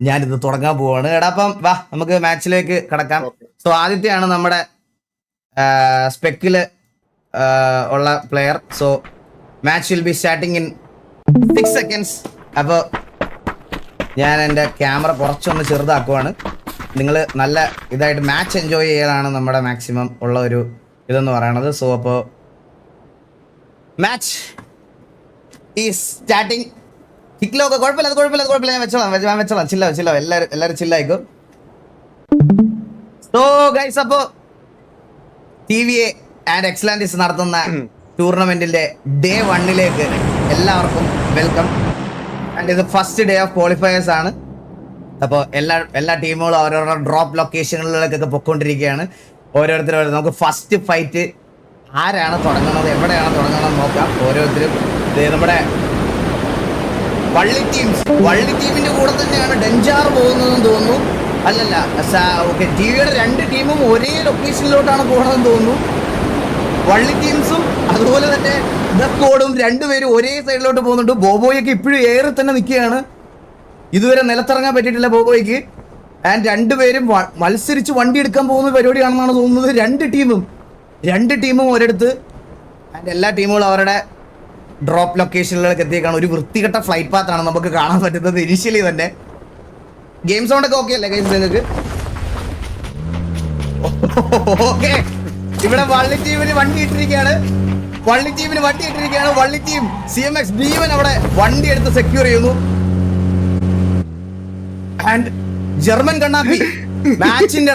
ഞാനിത് തുടങ്ങാൻ പോവാണ്. എടാ അപ്പം വാ നമുക്ക് മാച്ചിലേക്ക് കടക്കാം. സോ ആദ്യത്തെയാണ് നമ്മുടെ സ്പെക്കില് ഉള്ള player. So much will be starting in 6 seconds. അപ്പോൾ ഞാൻ എൻ്റെ ക്യാമറ കുറച്ചൊന്ന് ചെറുതാക്കുവാണ്. നിങ്ങൾ നല്ല ഇതായിട്ട് മാച്ച് എൻജോയ് ചെയ്യാനാണ് നമ്മുടെ മാക്സിമം ഉള്ള ഒരു ഇതെന്ന് പറയണത്. സോ അപ്പോൾ മാച്ച് ഈ സ്റ്റാർട്ടിങ് കിക്കിലൊക്കെ കുഴപ്പമില്ല ഞാൻ വെച്ചോളാം ചില്ല എല്ലാവരും ചില്ലായിക്കും. സോ ഗൈസ്, അപ്പോൾ TVA ആൻഡ് എക്സലൻസ് നടത്തുന്ന ടൂർണമെന്റിന്റെ ഡേ 1 എല്ലാവർക്കും വെൽക്കം. ആൻഡ് ഇത് ഫസ്റ്റ് ഡേ ഓഫ് ക്വാളിഫയേഴ്സ് ആണ്. അപ്പോൾ എല്ലാ ടീമുകളും അവരവരുടെ ഡ്രോപ്പ് ലൊക്കേഷനുകളിലേക്കൊക്കെ പൊയ്ക്കൊണ്ടിരിക്കുകയാണ്. ഓരോരുത്തരും നമുക്ക് ഫസ്റ്റ് ഫൈറ്റ് ആരാണ് തുടങ്ങുന്നത്, എവിടെയാണ് തുടങ്ങുന്നത് നോക്കാം. ഓരോരുത്തരും നമ്മുടെ വള്ളി ടീമിന്റെ കൂടെ തന്നെയാണ് ഡെഞ്ചാർ പോകുന്നതെന്ന് തോന്നുന്നു. അല്ലല്ല, ഓക്കെ, TVയുടെ 2 ടീമും ഒരേ ലൊക്കേഷനിലോട്ടാണ് പോകണമെന്ന് തോന്നുന്നു. വള്ളി ടീംസും അതുപോലെ തന്നെ ദ സ്ക്വാഡും രണ്ടുപേരും ഒരേ സൈഡിലോട്ട് പോകുന്നുണ്ട്. ബോബോയൊക്കെ ഇപ്പോഴും ഏറി തന്നെ നിൽക്കുകയാണ്. ഇതുവരെ നിലത്തിറങ്ങാൻ പറ്റിയിട്ടില്ല ബോബോയ്ക്ക്. ആൻഡ് രണ്ടുപേരും മത്സരിച്ച് വണ്ടി എടുക്കാൻ പോകുന്ന പരിപാടിയാണെന്നാണ് തോന്നുന്നത്. രണ്ട് ടീമും ഒരിടത്ത്. ആൻഡ് എല്ലാ ടീമുകളും അവരുടെ ഡ്രോപ്പ് ലൊക്കേഷനിലേക്ക് എത്തിയേക്കാണ്. ഒരു വൃത്തികെട്ട ഫ്ലൈറ്റ് പാത്താണ് നമുക്ക് കാണാൻ പറ്റുന്നത് ഇനിഷ്യലി തന്നെ. ഗെയിം സൗണ്ടൊക്കെ ഓക്കെ അല്ലേ ഗെയിംസ് നിങ്ങൾക്ക്? ഓക്കെ, ഇവിടെ വള്ളി ടീമിന് വണ്ടി ഇട്ടിരിക്കുകയാണ്. വള്ളി ടീം CMX ഭീമൻ അവിടെ വണ്ടി എടുത്ത് സെക്യൂർ ചെയ്യുന്നു. ആൻഡ് ജർമ്മൻ കണ്ണാപ്പി മാച്ചിന്റെ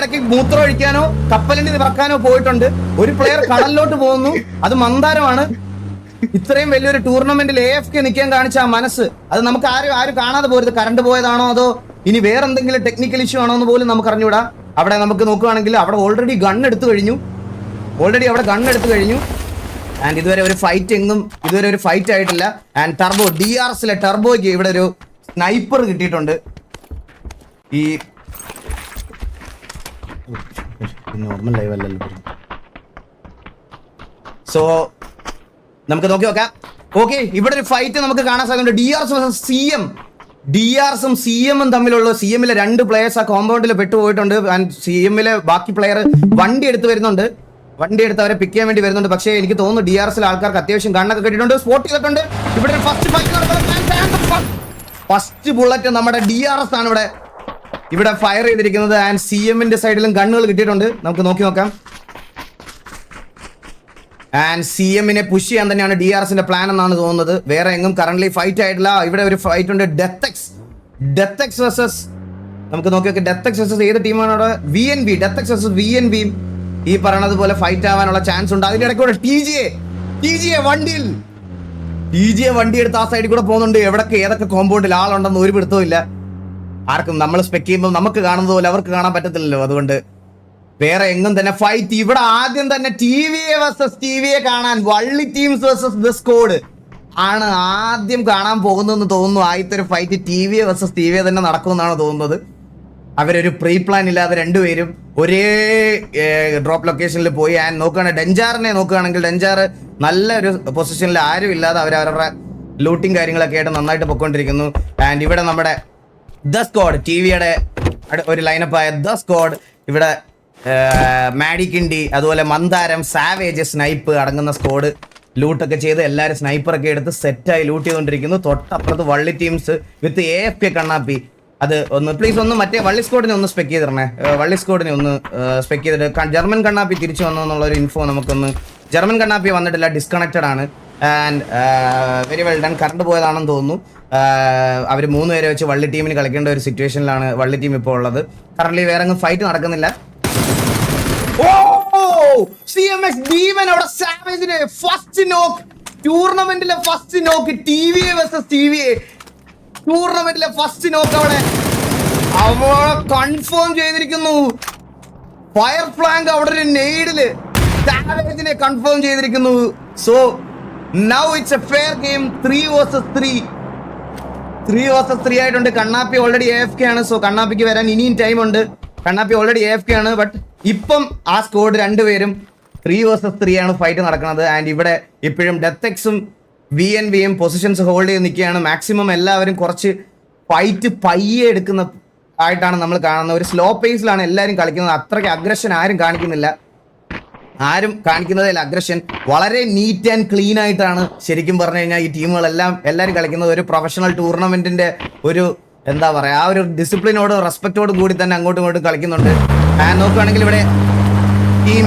ഇടയ്ക്ക് മൂത്രം ഒഴിക്കാനോ കപ്പലിന്റെ ഇറക്കാനോ പോയിട്ടുണ്ട്. ഒരു പ്ലെയർ കടലിലോട്ട് പോകുന്നു, അത് മന്ദാരമാണ്. ഇത്രയും വലിയൊരു ടൂർണമെന്റിൽ AFK നിൽക്കാൻ കാണിച്ച ആ മനസ്സ്, അത് നമുക്ക് ആരും കാണാതെ പോരുത്. കറണ്ട് പോയതാണോ അതോ ഇനി വേറെന്തെങ്കിലും ടെക്നിക്കൽ ഇഷ്യൂ ആണോ എന്ന് പോലും നമുക്ക് അറിഞ്ഞൂടാ. അവിടെ നമുക്ക് നോക്കുകയാണെങ്കിൽ അവിടെ ഓൾറെഡി ഗൺ എടുത്തു കഴിഞ്ഞു. ആൻഡ് ഇതുവരെ ഒരു ഫൈറ്റ് ആയിട്ടില്ല. ആൻഡ് ടർബോ DRSലെ ടർബോയ്ക്ക് ഇവിടെ ഒരു സ്നൈപ്പർ കിട്ടിയിട്ടുണ്ട്. ഈ നോർമൽ ലൈവ് അല്ലല്ലോ. സോ നമുക്ക് നോക്കി നോക്കാം. ഓക്കെ, ഇവിടെ ഒരു ഫൈറ്റ് നമുക്ക് കാണാൻ സാധിക്കുന്നുണ്ട്. DRSും CMും തമ്മിലുള്ള CMലെ 2 പ്ലേയേഴ്സ് ആ കോമ്പൗണ്ടിൽ പെട്ടുപോയിട്ടുണ്ട്. ആൻഡ് CMലെ ബാക്കി പ്ലെയർ വണ്ടി എടുത്ത് അവരെ പിക്ക് ചെയ്യാൻ വേണ്ടി വരുന്നുണ്ട്. പക്ഷേ എനിക്ക് തോന്നുന്നു DRSലെ ആൾക്കാർക്ക് അത്യാവശ്യം ഗണ്ണൊക്കെ കിട്ടിയിട്ടുണ്ട്, സ്പോട്ട് ചെയ്തിട്ടുണ്ട്. ഇവിടെ ഒരു ഫസ്റ്റ് ബുള്ളറ്റ് നമ്മുടെ DRS ആണ് ഇവിടെ ഫയർ ചെയ്തിരിക്കുന്നത്. ആൻഡ് CMന്റെ സൈഡിലും ഗണ്ണുകൾ കിട്ടിയിട്ടുണ്ട്. നമുക്ക് നോക്കി നോക്കാം. ആൻഡ് CMനെ പുഷ് ചെയ്യാൻ തന്നെയാണ് DRSന്റെ പ്ലാൻ എന്നാണ് തോന്നുന്നത്. വേറെ എങ്ങും കറന്റ് ഫൈറ്റ് ആയിട്ടില്ല. ഇവിടെ ഒരു ഫൈറ്റ് ഉണ്ട്, ഡെത്തെക്സ് വേഴ്സസ് നമുക്ക് നോക്കി നോക്കാം. ഡെത്തെക്സ് വേഴ്സസ് ഏത് ടീമാണ് അവിടെ? VNV. ഡെത്തെക്സ് വേഴ്സസ് VNV ഈ പറയണത് പോലെ ഫൈറ്റ് ആവാനുള്ള ചാൻസ് ഉണ്ട്. അതിന്റെ ഇടയ്ക്ക് കൂടെ TGA വണ്ടി എടുത്ത് ആ സൈഡിൽ കൂടെ പോകുന്നുണ്ട്. ഏതൊക്കെ കോമ്പൗണ്ടിൽ ആളുണ്ടെന്ന് ഒരു പിടുത്തവും ഇല്ല ആർക്കും. നമ്മൾ സ്പെക്ക് ചെയ്യുമ്പോൾ നമുക്ക് കാണുന്നത് പോലെ അവർക്ക് കാണാൻ പറ്റത്തില്ലല്ലോ. അതുകൊണ്ട് വേറെ എങ്ങും തന്നെ ഫൈറ്റ് ഇവിടെ ആദ്യം തന്നെ TVA വേഴ്സസ് TVA കാണാൻ, വള്ളി ടീംസ് വേഴ്സസ് ദ സ്ക്വാഡ് ആണ് ആദ്യം കാണാൻ പോകുന്നതെന്ന് തോന്നുന്നു. ആദ്യത്തെ ഒരു ഫൈറ്റ് TVA വേഴ്സസ് TVA തന്നെ നടക്കുമെന്നാണ് തോന്നുന്നത്. അവരൊരു പ്രീ പ്ലാൻ ഇല്ലാതെ രണ്ടുപേരും ഒരേ ഡ്രോപ്പ് ലൊക്കേഷനിൽ പോയി. ആൻഡ് നോക്കുകയാണെങ്കിൽ ഡെഞ്ചാർ നല്ലൊരു പൊസിഷനിൽ ആരും ഇല്ലാതെ അവരവരുടെ ലൂട്ടിങ് കാര്യങ്ങളൊക്കെ ആയിട്ട് നന്നായിട്ട് പൊയ്ക്കൊണ്ടിരിക്കുന്നു. ആൻഡ് ഇവിടെ നമ്മുടെ ദ സ്ക്വാഡ്, TVയുടെ ഒരു ലൈനപ്പായ ദ സ്ക്വാഡ്, ഇവിടെ മാഡിക്കിണ്ടി, അതുപോലെ മന്ദാരം, സാവേജ്, സ്നൈപ്പ് അടങ്ങുന്ന സ്ക്വാഡ് ലൂട്ടൊക്കെ ചെയ്ത് എല്ലാവരും സ്നൈപ്പറൊക്കെ എടുത്ത് സെറ്റായി ലൂട്ട് ചെയ്തുകൊണ്ടിരിക്കുന്നു. തൊട്ടപ്പുറത്ത് വള്ളി ടീംസ് വിത്ത് AFK കണ്ണാപ്പി. അത് പ്ലീസ് മറ്റേ വള്ളി സ്ക്വാഡിനെ ഒന്ന് സ്പെക്ക് ചെയ്തിടണേ. സ്പെക്ക് ചെയ്തിട്ട് ജർമ്മൻ കണ്ണാപ്പി തിരിച്ചു വന്നു എന്നുള്ളൊരു ഇൻഫോ നമുക്കൊന്ന്. ജർമ്മൻ കണ്ണാപ്പി വന്നിട്ടില്ല, ഡിസ്കണക്റ്റഡ് ആണ്. And very well done. Current പോയതാണെന്ന് തോന്നുന്നു. അവർ 3 പേരെ വെച്ച് വള്ളി ടീമിന് കളിക്കേണ്ട ഒരു സിറ്റുവേഷനിലാണ് വള്ളി ടീം ഇപ്പോൾ ഉള്ളത്. കറന്റ് വേറെ ഫൈറ്റ് നടക്കുന്നില്ല. CMX ഭീമൻ അവിടെ സാവേജിനെ ഫസ്റ്റ് നോക്ക്, ടൂർണമെന്റിലെ ഫസ്റ്റ് നോക്ക്. TVA വേഴ്സസ് TVA ടൂർണമെന്റിലെ ഫസ്റ്റ് നോക്ക് അവിടെ കൺഫേം ചെയ്തിരിക്കുന്നു. ഫയർ ഫ്ലാങ്ക് അവിടെ ഒരു നെയ്ഡില് സാവേജിനെ കൺഫേം ചെയ്തിരിക്കുന്നു. So now it's A fair game. 3 vs 3 ആയിട്ടുണ്ട്. കണ്ണാപ്പി ഓൾറെഡി AFK ആണ്. സോ കണ്ണാപ്പിക്ക് വരാൻ ഇനിയും ടൈം ഉണ്ട്. കണ്ണാപ്പി ഓൾറെഡി AFK ആണ്. ബട്ട് ഇപ്പം ആ സ്ക്വാഡ് രണ്ടുപേരും 3 vs 3 ആണ് ഫൈറ്റ് നടക്കുന്നത്. ആൻഡ് ഇവിടെ ഇപ്പോഴും ഡെത്തെക്സും VNVയും പൊസിഷൻസ് ഹോൾഡ് ചെയ്ത് നിൽക്കുകയാണ്. മാക്സിമം എല്ലാവരും കുറച്ച് ഫൈറ്റ് പയ്യെ എടുക്കുന്ന ആയിട്ടാണ് നമ്മൾ കാണുന്നത്. ഒരു സ്ലോ പേസിലാണ് എല്ലാവരും കളിക്കുന്നത്. അത്രയ്ക്ക് അഗ്രഷൻ ആരും കാണിക്കുന്നില്ല. ആരും കാണിക്കുന്നതിൽ അഗ്രഷൻ വളരെ നീറ്റ് ആൻഡ് ക്ലീൻ ആയിട്ടാണ് ശരിക്കും പറഞ്ഞു കഴിഞ്ഞാൽ ഈ ടീമുകളെല്ലാം എല്ലാവരും കളിക്കുന്നത്. ഒരു പ്രൊഫഷണൽ ടൂർണമെന്റിന്റെ ഒരു എന്താ പറയുക, ആ ഒരു ഡിസിപ്ലിനോടും റെസ്പെക്റ്റോടും കൂടി തന്നെ അങ്ങോട്ടും ഇങ്ങോട്ടും കളിക്കുന്നുണ്ട്. നോക്കുകയാണെങ്കിൽ ഇവിടെ ടീം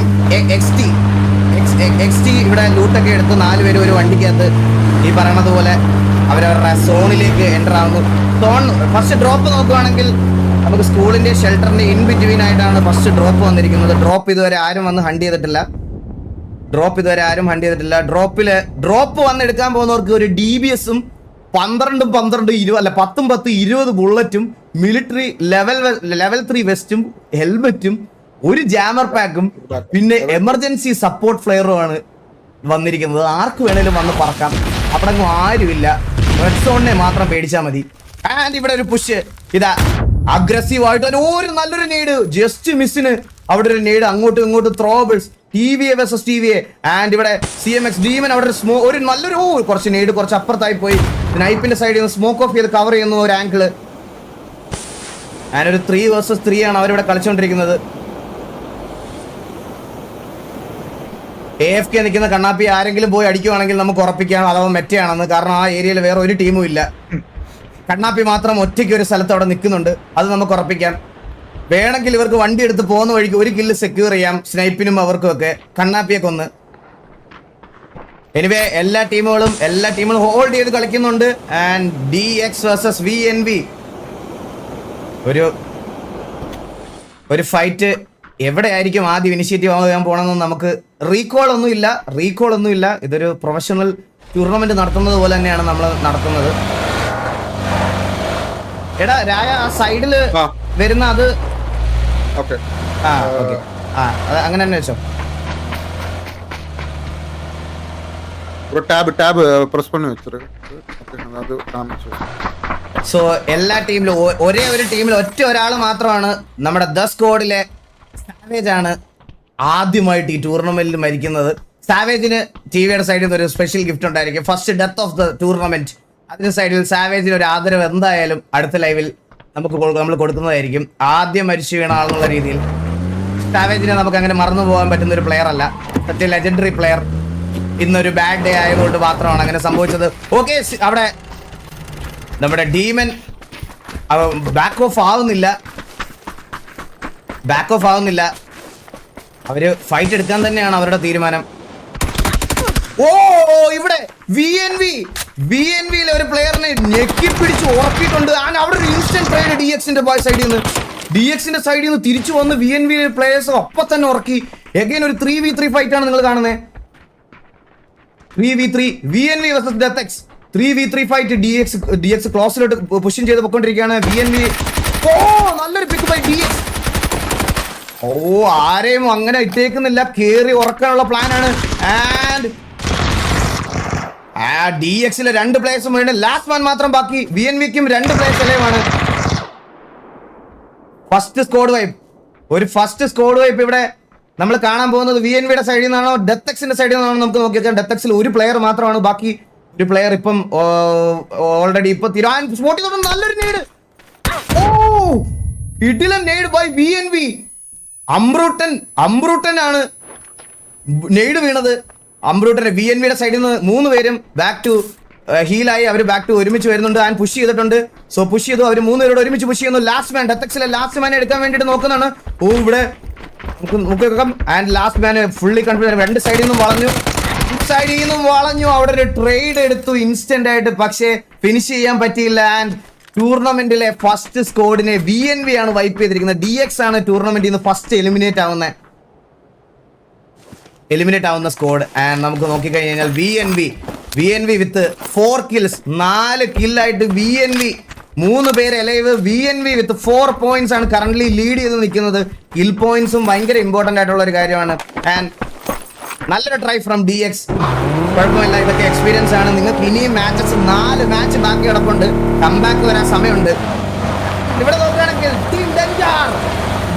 എക്സ് ടി ഇവിടെ ലൂട്ടൊക്കെ എടുത്ത് 4 പേര് ഒരു വണ്ടിക്കകത്ത് ഈ പറയണത് പോലെ അവരവരുടെ സോണിലേക്ക് എൻ്റർ ആവുന്നു. സോൺ ഫസ്റ്റ് ഡ്രോപ്പ് നോക്കുകയാണെങ്കിൽ നമുക്ക് സ്കൂളിന്റെ ഷെൽട്ടറിന്റെ ഇൻ ബിറ്റ്വീൻ ആയിട്ടാണ് ഫസ്റ്റ് ഡ്രോപ്പ് വന്നിരിക്കുന്നത്. ഡ്രോപ്പ് ഇതുവരെ ആരും വന്ന് ഹണ്ട് ചെയ്തിട്ടില്ല. ഡ്രോപ്പ് വന്നെടുക്കാൻ പോകുന്നവർക്ക് ഒരു DBS-ഉം 10-20 ബുള്ളറ്റും മിലിറ്ററി ലെവൽ 3 വെസ്റ്റും ഹെൽമെറ്റും ഒരു ജാമർ പാക്കും പിന്നെ എമർജൻസി സപ്പോർട്ട് ഫ്ലെയറുമാണ് വന്നിരിക്കുന്നത്. ആർക്ക് വേണേലും വന്ന് പറക്കാം. അവിടെ ആരുമില്ല. റെഡ് സോണിനെ മാത്രം പേടിച്ചാൽ മതി. ആൻഡ് ഇവിടെ ഒരു പുഷ് ഇതാ അഗ്രസീവ് ആയിട്ട് ഒരു നല്ലൊരു നെയ്ഡ് ജസ്റ്റ് മിസ്സിന് അവിടെ ഒരു നെയ്ഡ് അങ്ങോട്ടും ഇങ്ങോട്ടും ത്രോബിൾസ് TVA vs TVA. ആൻഡ് ഇവിടെ CMX ഡീമൻ അവിടെ ഒരു നല്ലൊരു കുറച്ച് നെയ്ഡ് കുറച്ച് അപ്പുറത്തായി പോയി. സ്നൈപ്പിന്റെ സൈഡിൽ നിന്ന് സ്മോക്ക് ഓഫ് ചെയ്ത് കവർ ചെയ്യുന്ന ഒരു ആംഗിള്. ആൻഡ് ഒരു 3 vs 3 ആണ് അവരിവിടെ കളിച്ചുകൊണ്ടിരിക്കുന്നത്. AFK നിൽക്കുന്ന കണ്ണാപ്പി ആരെങ്കിലും പോയി അടിക്കുവാണെങ്കിൽ നമുക്ക് ഉറപ്പിക്കാം അഥവാ മെറ്റയാണെന്ന്. കാരണം ആ ഏരിയയിൽ വേറെ ഒരു ടീമും ഇല്ല. കണ്ണാപ്പി മാത്രം ഒറ്റയ്ക്ക് ഒരു സ്ഥലത്ത് അവിടെ നിൽക്കുന്നുണ്ട്. അത് നമുക്ക് ഉറപ്പിക്കാം. വേണമെങ്കിൽ ഇവർക്ക് വണ്ടി എടുത്ത് പോകുന്ന വഴിക്ക് ഒരു കില്ല് സെക്യൂർ ചെയ്യാം. സ്നൈപ്പിനും അവർക്കും ഒക്കെ കണ്ണാപ്പിയെ കൊന്ന്. എനിവേ എല്ലാ ടീമുകളും ഹോൾഡ് ചെയ്ത് കളിക്കുന്നുണ്ട്. ആൻഡ് DX vs VNV ഒരു ഫൈറ്റ് എവിടെയായിരിക്കും ആദ്യം ഇനിഷ്യേറ്റീവ് ആകാൻ പോകണമെന്ന് നമുക്ക് റീകോൾ ഒന്നുമില്ല. ഇതൊരു പ്രൊഫഷണൽ ടൂർണമെന്റ് നടത്തുന്നത് പോലെ തന്നെയാണ് നമ്മൾ നടത്തുന്നത്. എടാ രായ ആ സൈഡില് വരുന്ന അത് അങ്ങനെ തന്നെ വെച്ചോ. സോ എല്ലാ ടീമിലും ഒരേ ഒരു ടീമിൽ ഒരാൾ മാത്രമാണ് നമ്മുടെ ദ സ്ക്വാഡിലെ സാവേജ് ആണ് ആദ്യമായിട്ട് ഈ ടൂർണമെന്റിൽ മരിക്കുന്നത്. സാവേജിന് ടിവിയുടെ സൈഡിൽ നിന്ന് ഒരു സ്പെഷ്യൽ ഗിഫ്റ്റ് ഉണ്ടായിരിക്കും. First death of the tournament. അതിന് സൈഡിൽ സാവേജിന് ഒരു ആദരവ് എന്തായാലും അടുത്ത ലൈവിൽ നമ്മൾ കൊടുക്കുന്നതായിരിക്കും. ആദ്യം മരിച്ചു വീണ ആളെന്നുള്ള രീതിയിൽ സാവേജിനെ നമുക്ക് അങ്ങനെ മറന്നു പോകാൻ പറ്റുന്ന ഒരു പ്ലെയർ അല്ല. സത്യ ലെജൻഡറി പ്ലെയർ. ഇന്നൊരു ബാഡ് ഡേ ആയതുകൊണ്ട് മാത്രമാണ് അങ്ങനെ സംഭവിച്ചത്. ഓക്കെ, അവിടെ നമ്മുടെ ഡീമൻ ബാക്ക് ഓഫ് ആവുന്നില്ല. അവര് ഫൈറ്റ് എടുക്കാൻ തന്നെയാണ് അവരുടെ തീരുമാനം. ഇവിടെ VNVയിലെ ഒരു പ്ലെയറിനെ ഞെക്കിപ്പിടിച്ച് ഉറപ്പിയിട്ടുണ്ട്. അവിടെ ഒരു ഇൻസ്റ്റന്റ് ട്രേഡ് DXന്റെ സൈഡിൽ നിന്ന് തിരിച്ചു വന്ന് VNV പ്ലേയേഴ്സ് ഒപ്പം തന്നെ ഉറക്കി. എഗൈൻ ഒരു 3v3 ഫൈറ്റ് ആണ് നിങ്ങൾ കാണുന്നത്. 3v3 VNV vs DeathX 3v3 fight. DX ക്ലോസിലോട്ട് പുഷിങ് ചെയ്ത് പൊക്കൊണ്ടിരിക്കുകയാണ്. VNV നല്ലൊരു പിക്ക് ബൈ DX. ആരെയും അങ്ങനെ ഇട്ടേക്കുന്നില്ല. കേറി ഉറക്കാനുള്ള പ്ലാനാണ്. ആൻഡ് DXലെ 2 പ്ലേയേഴ്സും വേണ്ട. ലാസ്റ്റ് മാൻ മാത്രം ബാക്കി. VNVക്കും 2 പ്ലേയേഴ്സ് അല്ലേമാണ്. ഫസ്റ്റ് സ്ക്വാഡ് വൈപ്പ് ഇവിടെ നമ്മൾ കാണാൻ പോകുന്നത് VNVയുടെ സൈഡിൽ നിന്നാണോ ഡെത്തക്സിന്റെ സൈഡിൽ നിന്നാണോ നമുക്ക് നോക്കി വെച്ചാൽ ഡെത്തക്സിൽ ഒരു പ്ലെയർ മാത്രമാണ് ബാക്കി. ഒരു പ്ലെയർ ഇപ്പം ഓൾറെഡി നല്ലൊരു നെയ്ഡ്. ഇഡിലൻ നെയ്ഡ് ബൈ VNV. അംബ്രൂട്ടൻ ആണ് നെയ്ഡ് വീണത്. അംബ്രൂട്ടന്റെ VNVയുടെ സൈഡിൽ നിന്ന് 3 പേരും ബാക്ക് ടു ഹീലായി. അവർ ബാക്ക് ടു ഒരുമിച്ച് വരുന്നുണ്ട്. ആൻഡ് പുഷ് ചെയ്തിട്ടുണ്ട്. സോ പുഷ് ചെയ്തു. അവർ 3 പേരോട് ഒരുമിച്ച് പുഷ് ചെയ്യുന്നു. ലാസ്റ്റ് മാൻ ഡെത്തക്സിലെ ലാസ്റ്റ് മാനെ എടുക്കാൻ വേണ്ടിയിട്ട് നോക്കുന്നതാണ്. ഇവിടെ and last man fully confusion. 2 സൈഡിൽ നിന്നും വളഞ്ഞു. അവിടെ ഒരു ട്രേഡ് എടുത്തു ഇൻസ്റ്റന്റ് ആയിട്ട്. പക്ഷേ ഫിനിഷ് ചെയ്യാൻ പറ്റിയില്ല. ആൻഡ് ടൂർണമെന്റിലെ ഫസ്റ്റ് സ്ക്വാഡിനെ VNV ആണ് വൈപ്പ് ചെയ്തിരിക്കുന്നത്. DX ആണ് ടൂർണമെന്റിൽ നിന്ന് ഫസ്റ്റ് എലിമിനേറ്റ് ആവുന്ന സ്ക്വാഡ്. ആൻഡ് നമുക്ക് നോക്കിക്കഴിഞ്ഞാൽ VNV വിത്ത് 4 kills 4 കില്ലായിട്ട് VNV 3 പേര് അലൈവ്. VNV വിത്ത് 4 points ആണ് കറന്റ് ലീഡ് ചെയ്ത് നിൽക്കുന്നത്. കിൽ പോയിന്റ്സും ഭയങ്കര ഇമ്പോർട്ടന്റ് ആയിട്ടുള്ള ഒരു കാര്യമാണ്. ആൻഡ് നല്ലൊരു ട്രൈ ഫ്രം DX. കുഴപ്പമില്ല, ഇതൊക്കെ എക്സ്പീരിയൻസ് ആണ്. നിങ്ങൾക്ക് ഇനിയും 4 മാച്ച് ബാക്കി കിടപ്പുണ്ട്. കംബാക്ക് വരാൻ സമയമുണ്ട്. ഇവിടെ നോക്കുകയാണെങ്കിൽ team denture,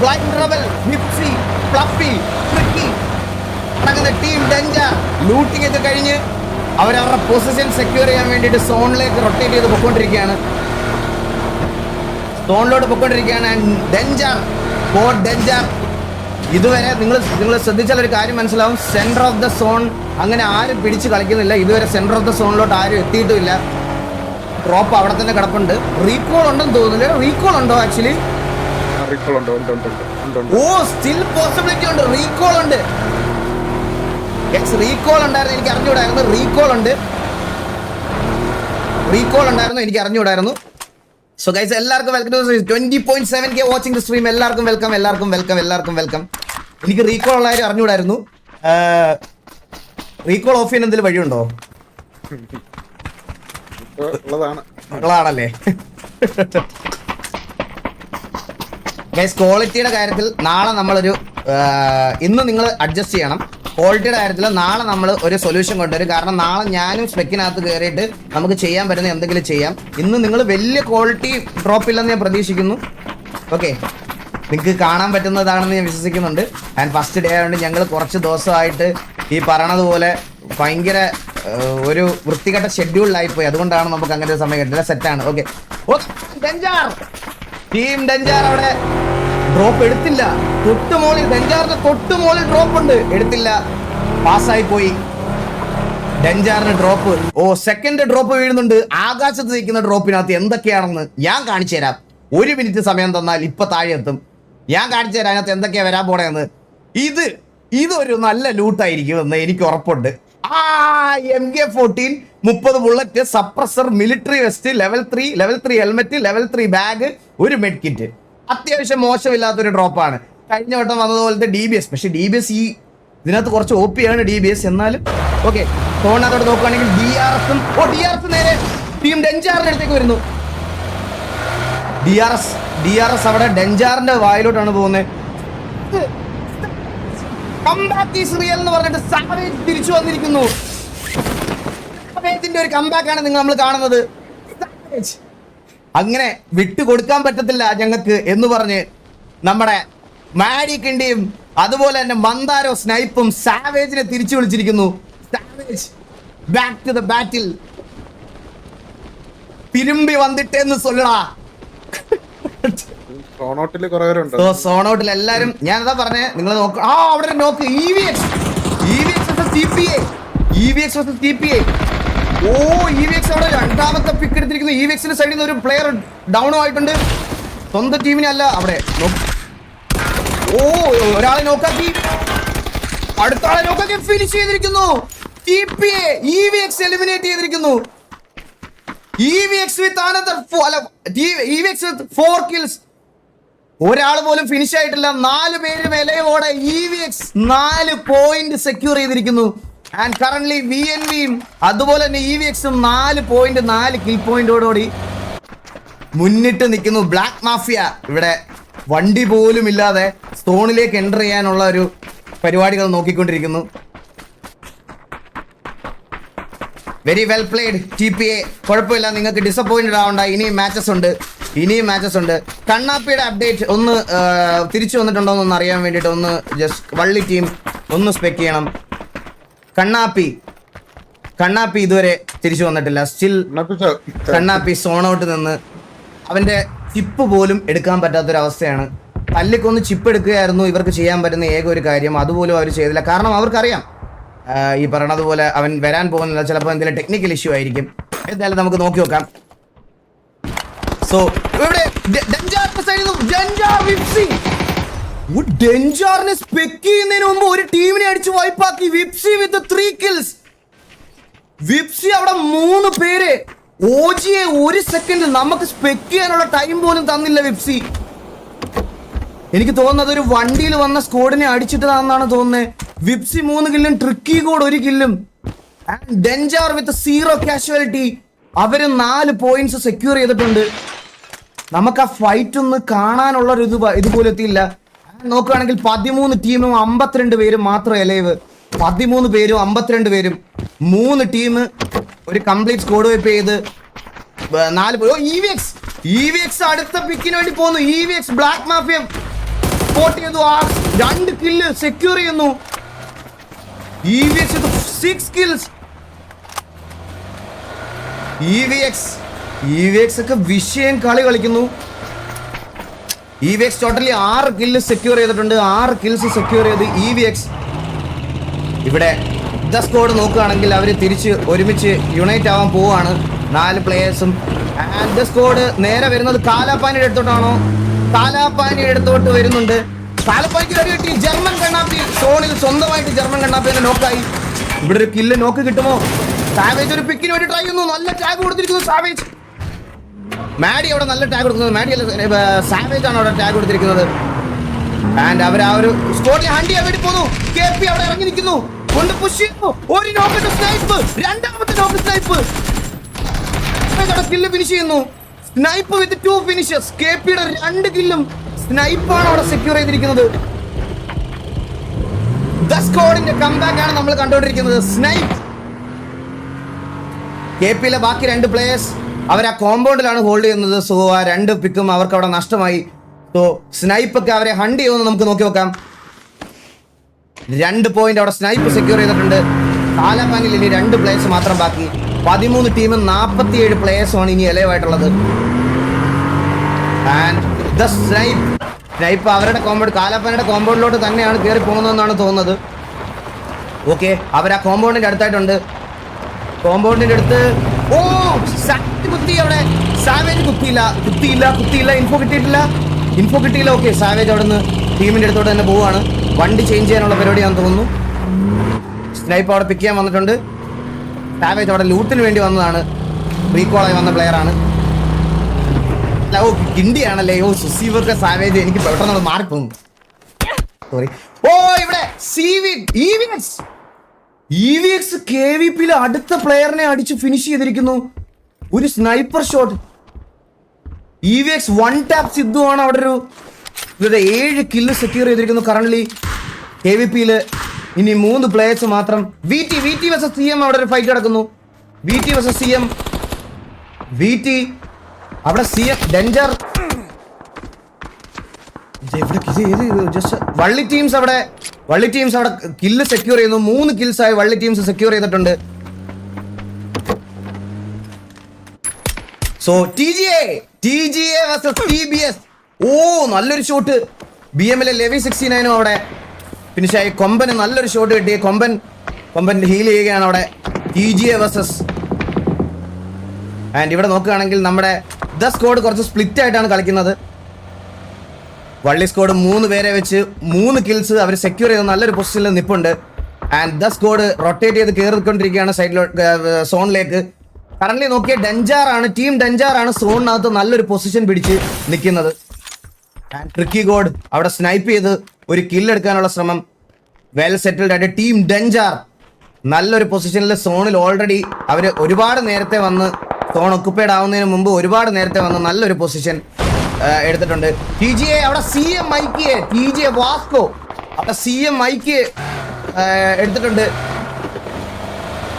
blind റബൽ, നിപ്സി, fluffy, tricky അടങ്ങുന്ന ടീം ഡെഞ്ചർ ലൂട്ടിംഗ് ഒക്കെ കഴിഞ്ഞ് അവരവരുടെ പൊസിഷൻ സെക്യൂർ ചെയ്യാൻ വേണ്ടിയിട്ട് സോണിലേക്ക് റൊട്ടേറ്റ് ചെയ്ത് പോയിക്കൊണ്ടിരിക്കുകയാണ്. സോണിലോട്ട് പൊയ്ക്കൊണ്ടിരിക്കുകയാണ്. ഡെഞ്ചർ ഇതുവരെ നിങ്ങൾ ശ്രദ്ധിച്ചാൽ ഒരു കാര്യം മനസ്സിലാവും. സെന്റർ ഓഫ് ദ സോൺ അങ്ങനെ ആരും പിടിച്ച് കളിക്കുന്നില്ല. ഇതുവരെ സെന്റർ ഓഫ് ദ സോണിലോട്ട് ആരും എത്തിയിട്ടുമില്ല. ഡ്രോപ്പ് അവിടെ തന്നെ കിടപ്പുണ്ട്. റീകോൾ ഉണ്ടെന്ന് തോന്നുന്നില്ല. റീകോൾ ഉണ്ടോ ആക്ച്വലി? ഓ സ്റ്റിൽ പോസിബിലിറ്റി ഉണ്ട്. റീകോൾ ഉണ്ട്. റീകോൾ ഉണ്ടായിരുന്നു, എനിക്ക് അറിഞ്ഞുകൂടായിരുന്നു. റീകോൾ ഉണ്ടായിരുന്നു, എനിക്ക് അറിഞ്ഞുകൂടായിരുന്നു. സോ ഗൈസ് എല്ലാവർക്കും welcome to 20.7K watching the stream. എല്ലാവർക്കും വെൽക്കം. എനിക്ക് റീകോൾ ഉള്ള കാര്യം അറിഞ്ഞുകൂടായിരുന്നു. റീകോൾ ഓഫ് ചെയ്യാൻ എന്തെങ്കിലും വഴിയുണ്ടോ? ഉള്ളതാണല്ലേ. ഗൈസ് ക്വാളിറ്റിയുടെ കാര്യത്തിൽ നാളെ നമ്മളൊരു ഇന്ന് നിങ്ങൾ അഡ്ജസ്റ്റ് ചെയ്യണം. ക്വാളിറ്റിയുടെ കാര്യത്തിൽ നാളെ നമ്മൾ ഒരു സൊല്യൂഷൻ കൊണ്ടുവരും. കാരണം നാളെ ഞാനും സ്പെക്കിനകത്ത് കയറിയിട്ട് നമുക്ക് ചെയ്യാൻ പറ്റുന്ന എന്തെങ്കിലും ചെയ്യാം. ഇന്ന് നിങ്ങൾ വലിയ ക്വാളിറ്റി ഡ്രോപ്പ് ഇല്ലെന്ന് ഞാൻ പ്രതീക്ഷിക്കുന്നു. ഓക്കെ, നിങ്ങൾക്ക് കാണാൻ പറ്റുന്നതാണെന്ന് ഞാൻ വിശ്വസിക്കുന്നുണ്ട്. ആൻഡ് ഫസ്റ്റ് ഡേ ആയതുകൊണ്ട് ഞങ്ങൾ കുറച്ച് ദിവസമായിട്ട് ഈ പറയണതുപോലെ ഭയങ്കര ഒരു വൃത്തികെട്ട ഷെഡ്യൂളിലായിപ്പോയി. അതുകൊണ്ടാണ് നമുക്ക് അങ്ങനെ ഒരു സമയം കിട്ടില്ല. സെറ്റാണ്. ഓക്കെ, ടീം ഡെഞ്ചാർ അവിടെ ഡ്രോപ്പ് എടുത്തില്ല. ഡെഞ്ചാറിന്റെ തൊട്ടുമോളിൽ ഡ്രോപ്പ് ഉണ്ട്, എടുത്തില്ല. പാസ്സായി പോയി ഡെഞ്ചാറിന് ഡ്രോപ്പ്. ഓ സെക്കൻഡ് ഡ്രോപ്പ് വീഴുന്നുണ്ട്. ആകാശത്ത് നിൽക്കുന്ന ഡ്രോപ്പിനകത്ത് എന്തൊക്കെയാണെന്ന് ഞാൻ കാണിച്ചു തരാം. 1 മിനിറ്റ് സമയം തന്നാൽ ഇപ്പൊ താഴെ എത്തും. ഞാൻ കാണിച്ചു തരാം അതിനകത്ത് എന്തൊക്കെയാ വരാൻ പോണെന്ന്. ഇതൊരു നല്ല ലൂട്ടായിരിക്കും എന്ന് എനിക്ക് ഉറപ്പുണ്ട്. MK14 30 bullet, suppressor, military west, level 3 helmet, level 3 bag, ഒരു മെഡ് കിറ്റ്. അത്യാവശ്യം മോശമില്ലാത്തൊരു ഡ്രോപ്പാണ്. കഴിഞ്ഞ വട്ടം വന്നതുപോലത്തെ DBS. പക്ഷെ DBS ഇതിനകത്ത് കുറച്ച് OP ആണ് DBS. എന്നാലും ഓക്കെ, ഫോണിനകത്തോട്ട് നോക്കുകയാണെങ്കിൽ DRS നേരെ ടീം ഡെഞ്ചാറിന്റെ അടുത്തേക്ക് വരുന്നു. DRS അവിടെ ഡെഞ്ചാറിന്റെ വായിലോട്ടാണ് പോകുന്നത്. കംബാക്ക് ഈസ് റിയൽ എന്ന് പറഞ്ഞിട്ട് സാവേജ് തിരിച്ചു വന്നിരിക്കുന്നു. സാവേജിന്റെ ഒരു കംബാക്ക് ആണ് നമ്മൾ കാണുന്നത്. അങ്ങനെ വിട്ടുകൊടുക്കാൻ പറ്റത്തില്ല ഞങ്ങൾക്ക് എന്ന് പറഞ്ഞ് നമ്മുടെ മാഡിക്കിന്റെയും അതുപോലെ തന്നെ മന്ദാരോ സ്നൈപ്പും സാവേജിനെ തിരിച്ചു വിളിച്ചിരിക്കുന്നു. Savage back to the battle. തിരുമ്പി വന്നിട്ടെന്ന് சொல்லடா. സോണോട്ടിൽ എല്ലാരും ഞാനതാ പറഞ്ഞേ, നിങ്ങൾ നോക്ക്. അവിടെ നോക്ക്. EVX TPA. ഓ EVX അവിടെ രണ്ടാമത്തെ പിക്ക് എടുത്തിരിക്കുന്നു. EVXന്റെ സൈഡിൽ നിന്ന് ഒരു പ്ലെയർ ഡൗൺ ആയിട്ടുണ്ട്. സ്വന്തം ടീമിനെ അല്ല അവിടെ. ഓ ഒരാളെ നോക്കാക്കി, അടുത്ത ആളെ നോക്കാക്കി ഫിനിഷ് ചെയ്തിരിക്കുന്നു. TPA EVX എലിമിനേറ്റ് ചെയ്തിരിക്കുന്നു. EVX with 4 kills. ഒരാൾ പോലും ഫിനിഷ് ആയിട്ടില്ല. 4 പേര് വിലയോടെ EVX 4 പോയിന്റ് സെക്യൂർ ചെയ്തിരിക്കുന്നു. ആൻഡ് കറന്റ്ലി VNVയും അതുപോലെ തന്നെ EVXും 4 പോയിന്റ് 4 കിൽ പോയിന്റോടുകൂടി മുന്നിട്ട് നിൽക്കുന്നു. ബ്ലാക്ക് മാഫിയ ഇവിടെ വണ്ടി പോലും ഇല്ലാതെ സ്റ്റോണിലേക്ക് എൻ്റർ ചെയ്യാനുള്ള ഒരു പരിപാടികൾ നോക്കിക്കൊണ്ടിരിക്കുന്നു. Very well played TPA. കുഴപ്പമില്ല, നിങ്ങൾക്ക് ഡിസപ്പോയിന്റഡ് ആവണ്ട. ഇനിയും മാച്ചസ് ഉണ്ട്. കണ്ണാപ്പിയുടെ അപ്ഡേറ്റ് ഒന്ന് തിരിച്ചു വന്നിട്ടുണ്ടോ എന്നൊന്ന് അറിയാൻ വേണ്ടിയിട്ട് ഒന്ന് ജസ്റ്റ് വള്ളി ടീം ഒന്ന് സ്പെക്ക് ചെയ്യണം. കണ്ണാപ്പി ഇതുവരെ തിരിച്ചു വന്നിട്ടില്ല. സ്റ്റിൽ കണ്ണാപ്പി സോൺ ഔട്ട് നിന്ന് അവന്റെ ചിപ്പ് പോലും എടുക്കാൻ പറ്റാത്തൊരവസ്ഥയാണ്. തല്ലിക്കൊന്ന് ചിപ്പ് എടുക്കുകയായിരുന്നു ഇവർക്ക് ചെയ്യാൻ പറ്റുന്ന ഏക ഒരു കാര്യം. അതുപോലും അവർ ചെയ്തില്ല. കാരണം അവർക്കറിയാം ഈ പറയണതുപോലെ അവൻ വരാൻ പോകുന്നില്ല. ചിലപ്പോൾ എന്തെങ്കിലും ടെക്നിക്കൽ ഇഷ്യൂ ആയിരിക്കും. എന്തായാലും നമുക്ക് നോക്കി നോക്കാം. സോ ഇവിടെ ഡെഞ്ചാറിനെ സ്പെക്ക് ചെയ്യുന്നതിന് മുമ്പ് ഒരു ടീമിനെ അടിച്ച് വൈപ്പാക്കി. വിപ്സി വിത്ത് 3 kills. വിപ്സി അവിടെ 3 പേര്. ഓജിയെ 1 സെക്കൻഡ് നമുക്ക് സ്പെക്ക് ചെയ്യാനുള്ള ടൈം പോലും തന്നില്ല വിപ്സി. എനിക്ക് തോന്നുന്നത് ഒരു വണ്ടിയിൽ വന്ന സ്ക്വാഡിനെ അടിച്ചിട്ടതാണെന്നാണ് തോന്നുന്നത്. വിപ്സി 3 കില്ലും ട്രിക്കി കോഡ് 1 കില്ലും. ഡെഞ്ചാർ വിത്ത് 0 കാഷ്വാലിറ്റി. അവര് 4 പോയിന്റ്സ് സെക്യൂർ ചെയ്തിട്ടുണ്ട്. നമുക്ക് ആ ഫൈറ്റ് ഒന്ന് കാണാനുള്ള ഒരു ഇതുപോലെ എത്തിയില്ല. നോക്കുകയാണെങ്കിൽ 13 ടീമും 52 പേരും മാത്രം എലൈവ്. 13 പേരും 52 പേരും 3 ടീം ഒരു കംപ്ലീറ്റ് സ്ക്വാഡ് വൈപ്പ് ചെയ്ത് 4 പേര്. EVX അടുത്ത പിക്കിന് വേണ്ടി പോകുന്നു. EVX ബ്ലാക്ക് മാഫിയ സ്പോട്ട് ചെയ്തു. 2 കില്ല് സെക്യൂർ ചെയ്യുന്നു. EVX 6 kills. EVX ഒക്കെ വിഷയം കളി കളിക്കുന്നു. EVX ടോട്ടലി 6 കില്ല് സെക്യൂർ ചെയ്തിട്ടുണ്ട്. 6 കിൽസ് സെക്യൂർ ചെയ്ത് EVX. ഇവിടെ ദ സ്ക്വാഡ് നോക്കുകയാണെങ്കിൽ അവർ തിരിച്ച് ഒരുമിച്ച് യുണൈറ്റ് ആവാൻ പോവുകയാണ് 4 പ്ലേയേഴ്സും. ആൻഡ് ദ സ്ക്വാഡ് നേരെ വരുന്നത് കാലാപ്പാനിയുടെ അടുത്തോട്ടാണോ? കാലാപ്പാനിയുടെ അടുത്തോട്ട് വരുന്നുണ്ട്. കാലാപ്പാനിക്ക് ഒരു കിട്ടി. ജർമ്മൻ കണ്ണാപ്പി സോണിൽ സ്വന്തമായിട്ട് ജർമ്മൻ കണ്ണാപ്പി നോക്കായി. ഇവിടെ ഒരു കില്ല് നോക്ക് കിട്ടുമോ? സാവേജ് ഒരു പിക്കിന് വേണ്ടി ട്രൈ ചെയ്യുന്നു. നല്ല ടാഗ് കൊടുത്തിരിക്കുന്നു സാവേജ്. മാഡി അവിടെ നല്ല ടാഗ് കൊടുക്കുന്നത്. മാഡി അല്ല, സാവേജ് ആണ് അവിടെ ടാഗ് കൊടുത്തിരിക്കുന്നത്. ആൻഡ് അവർ ആ ഒരു സ്കോഡിനെ ഹണ്ട് ചെയ്യാൻ വേണ്ടി പോകുന്നു. KP അവിടെ ഇറങ്ങി നിൽക്കുന്നു. കൊണ്ട് പുഷ് ചെയ്യുന്നു. ഒരു നോക്കിട്ട് സ്നൈപ്പ്, രണ്ടാമത്തെ നോക്ക് സ്നൈപ്പ്. കില്ല് ഫിനിഷ് ചെയ്യുന്നു. സ്നൈപ്പ് വിത്ത് 2 ഫിനിഷസ്. KPയുടെ 2 കില്ലും സ്നൈപ്പാണ് അവിടെ സെക്യൂർ ചെയ്തിരിക്കുന്നത്. ദ സ്ക്വാഡിന്റെ കംബാക്ക് ആണ് നമ്മൾ കണ്ടുകൊണ്ടിരിക്കുന്നത്. സ്നൈപ്പ്. KPയിലെ ബാക്കി 2 പ്ലേയേഴ്സ് അവർ ആ കോമ്പൗണ്ടിലാണ് ഹോൾഡ് ചെയ്യുന്നത്. സോ ആ 2 പിക്കും അവർക്ക് അവിടെ നഷ്ടമായി. സോ സ്നൈപ്പ് ഒക്കെ അവരെ ഹണ്ട് ചെയ്യുമെന്ന് നമുക്ക് നോക്കി നോക്കാം. 2 പോയിന്റ് അവിടെ സ്നൈപ്പ് സെക്യൂർ ചെയ്തിട്ടുണ്ട്. കാലാപാനിൽ ഇനി 2 പ്ലേയേഴ്സ് മാത്രം ബാക്കി. 13 ടീമും 47 പ്ലേയേഴ്സുമാണ് ഇനി എലവായിട്ടുള്ളത്. ആൻഡ് ദ സ്നൈപ്പ് അവരുടെ കോമ്പൗണ്ട്, കാലാപ്പാനിയുടെ കോമ്പൗണ്ടിലോട്ട് തന്നെയാണ് കയറി പോകുന്നതെന്നാണ് തോന്നുന്നത്. ഓക്കെ, അവർ ആ കോമ്പൗണ്ടിന്റെ അടുത്തായിട്ടുണ്ട്. കോമ്പൗണ്ടിന്റെ അടുത്ത് കുത്തി. അവിടെ സാവേജ് കുത്തിയില്ല. ഇൻഫോ കിട്ടിയില്ല. ഓക്കെ, സാവേജ് അവിടെ നിന്ന് ടീമിന്റെ അടുത്തോട്ട് തന്നെ പോവുകയാണ്. വണ്ടി ചേഞ്ച് ചെയ്യാനുള്ള പരിപാടിയാണെന്ന് തോന്നുന്നു. സ്നൈപ്പ് അവിടെ പിക്ക് ചെയ്യാൻ വന്നിട്ടുണ്ട്. സാവേജ് അവിടെ ലൂട്ടിന് വേണ്ടി വന്നതാണ്. റീകോളായി വന്ന പ്ലെയർ ആണ്. ഓ കിണ്ടിയാണല്ലേ. ഓ സുസീവർക്ക് സാവേജ് എനിക്ക് പെട്ടെന്ന് മാറിപ്പോകുന്നു. സോറി. ഓ ഇവിടെ EVX KVPയിലെ അടുത്ത പ്ലെയറിനെ അടിച്ച് ഫിനിഷ് ചെയ്തിരിക്കുന്നു. ഒരു sniper shot. EVX 1 tap Sidhu ആണ് അവിടെ ഇവരുടെ 7 കില്ല് സെക്യൂർ ചെയ്തിരിക്കുന്നു. കറന്റ് KVPയില് ഇനി 3 പ്ലേയേഴ്സ് മാത്രം. VT vs CM അവിടെ ഒരു ഫൈറ്റ് നടക്കുന്നു. VT vs CM. VT അവിടെ CM ഡെഞ്ചർ. വള്ളി ടീംസ് അവിടെ കില്ല് സെക്യൂർ ചെയ്യുന്നു. 3 കിൽസ് ആയി വള്ളി ടീംസ് സെക്യൂർ ചെയ്തിട്ടുണ്ട്. So TGA vs TBS. ഓ നല്ലൊരു ഷോട്ട്. BMലെ ലെവി 69 അവിടെ ഫിനിഷായി. കൊമ്പന് നല്ലൊരു ഷോട്ട് കിട്ടി. കൊമ്പൻ ഹീൽ ചെയ്യുകയാണ് അവിടെ. TGA vs. ആൻഡ് ഇവിടെ നോക്കുകയാണെങ്കിൽ നമ്മുടെ ദ സ്ക്വാഡ് കുറച്ച് സ്പ്ലിറ്റ് ആയിട്ടാണ് കളിക്കുന്നത്. വള്ളി സ്ക്വാഡ് 3 പേരെ വെച്ച് 3 കിൽസ് അവർ സെക്യൂർ ചെയ്ത് നല്ലൊരു പൊസിഷനിൽ നിൽപ്പുണ്ട്. ആൻഡ് ദ സ്ക്വാഡ് റൊട്ടേറ്റ് ചെയ്ത് കയറിക്കൊണ്ടിരിക്കുകയാണ് സോണിലേക്ക്. കറന്റ് നോക്കിയ ടീം ഡെഞ്ചാറാണ് സോണിനകത്ത് നല്ലൊരു പൊസിഷൻ പിടിച്ച് നിൽക്കുന്നത്. ട്രിക്കി ഗോഡ് അവിടെ സ്നൈപ്പ് ചെയ്ത് ഒരു കില്ലെടുക്കാനുള്ള ശ്രമം. വെൽ സെറ്റിൽഡ് ആയിട്ട് ടീം ഡെഞ്ചാർ നല്ലൊരു പൊസിഷനിൽ സോണിൽ ഓൾറെഡി അവർ ഒരുപാട് നേരത്തെ വന്ന് സോൺ ഒക്കുപ്പൈഡ് ആവുന്നതിന് മുമ്പ് ഒരുപാട് നേരത്തെ വന്ന് നല്ലൊരു പൊസിഷൻ എടുത്തിട്ടുണ്ട്. TGA അവിടെ CM മൈക്കിയെ TGA വാസ്കോ അവിടെ CM മൈക്ക് എടുത്തിട്ടുണ്ട്.